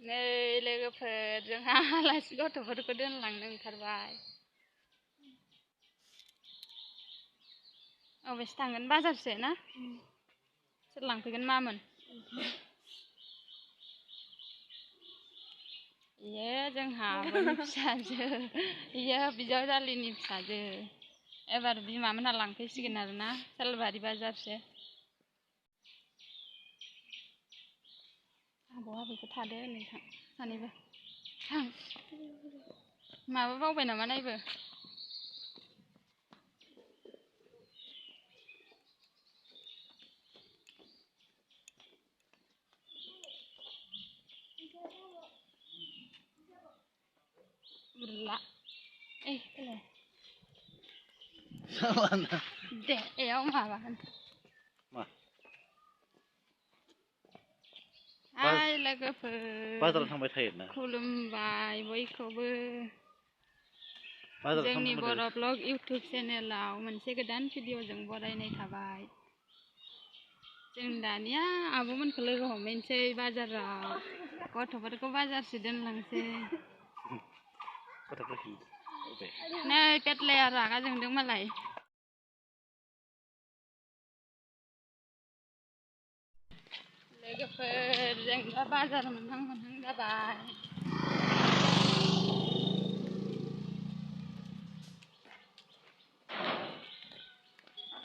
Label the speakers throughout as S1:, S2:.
S1: नै लोगोफोर जोंहा आलासि गथ'फोरखौ दोनलांनो ओंखारबाय। अबेसे थांगोन बाजारसे ना? सोर लांफैगोन मामोन? इयो जोंहा आब'नि फिसाजो, इयो बिजावजालिनि फिसाजो। एबार बिमामोनहा लांफैसिगोन आरोना सालबारि बाजारसे। आब'आ बेखौ थादो नोंथां सानैबो थां। माबा बावबाय नामा नायबो? बुरला ओइ फैलाय दे एयाव माबा
S2: मा?
S1: हाय लोगोफोर
S2: बाजाराव थांबाय थायो ना?
S1: खुलुमबाय बयखौबो।
S2: बाजाराव
S1: जोंनि
S2: थांबाय
S1: बर'
S2: थायो।
S1: ब्लग इउटुब चेनेलाव मोनसे गोदान भिडिअजों बरायनाय थाबाय। जों दानिया आब'मोनखौ लोगो हमहैनोसै बाजाराव। गथ'फोरखौ बाजारसे दोनलांसै। नै पेटलाया रागा जोंदों मालाय। लोगोफोर जों दा बाजार मोनहां जाबाय।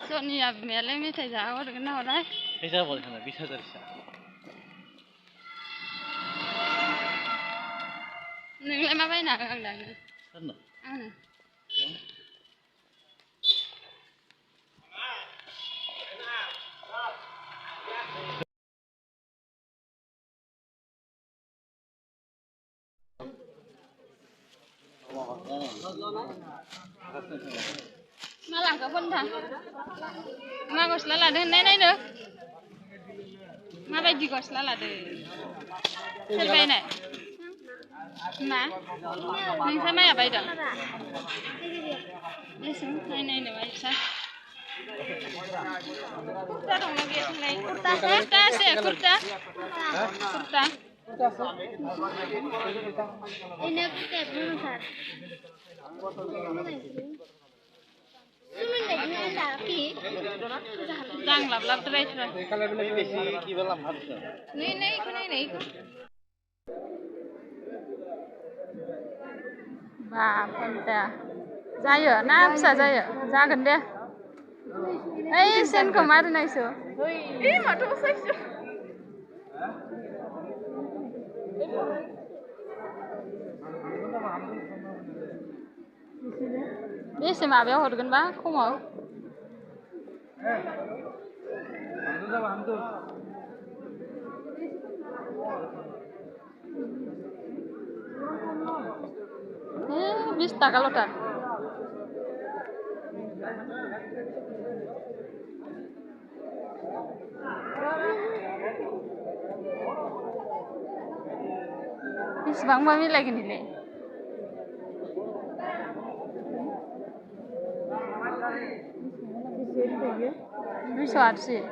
S1: सनिया बिमायालाय मेथाइ जाहोहरगोन ना हरा?
S2: जाबाय थाना 20,000
S1: नोंलाय मा बायना होलांदों?
S2: सोरनो?
S1: आंनो। मा लांखो फन्था? मा गस्ला लादों नायनो? माबायदि गस्ला लादों? सोर बायनाय? मा? नोंसा माया बायदों? नायनो बायसा। कुर्ता दंना गैयाथाय? Kurta?
S3: Ini aku kayak belum saat.
S1: Lang lap try. Nih, Bapak जायो ना फिसा जायो? जागोन दे। ओइ सेनखौ मारै नायसो? माथो साइसो? बेसे माबायाव हरगोनबा खमाव? हे 20 टाकाल'थार। बेसेबांबा मिलायगोन इलाय? 280।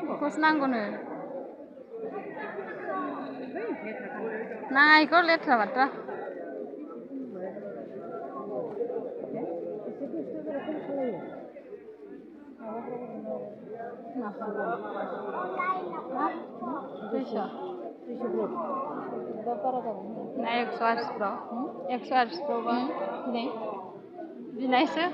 S1: बेखौसो नांगौनो। नाङा इखौ लेथ्रा बाथ्रा। Nah, 180 Pro. 180 Pro ba? Ini. Binaisa?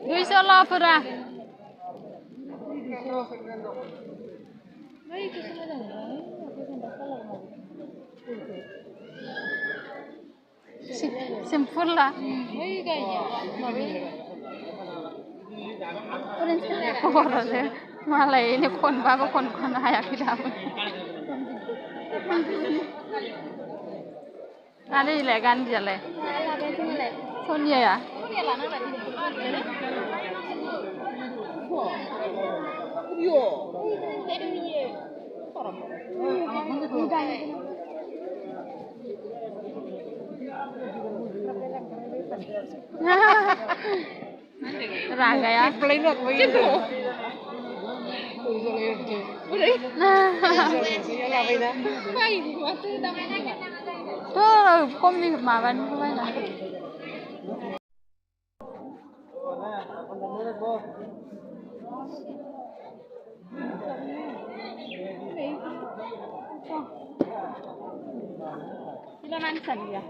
S1: Bisa lah pura. Simpul lah. Malah ini kon hayakin dapat. Ada ilegan dia le. Sonia ya. Raga ya. Gitu. Tuh, kom đi mà bạn không phải là. Sila mansan ya.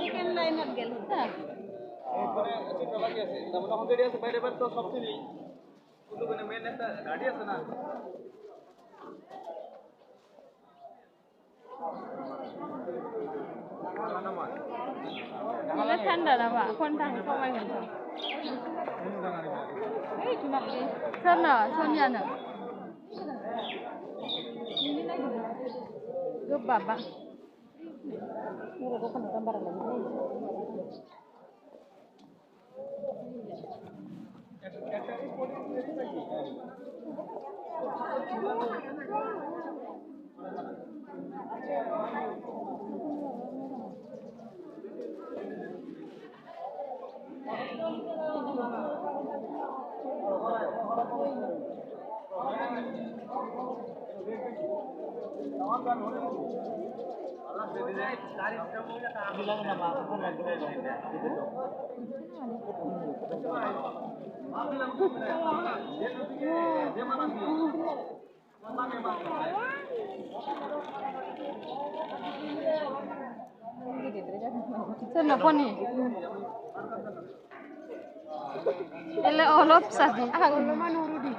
S1: Chicken line up gel.
S4: এরপরে চিত্র বাকি আছে যেমন এখন গাড়ি আছে বাইরে বাইরে তো সব চিনি কিন্তু কোনো মেন একটা গাড়ি আছে না
S1: Ini tanda lah pak, kontak kau main kan? Sana, Sonia na. Gubba ba? Sana po ni. Ele olop sa. Ang naman urudi.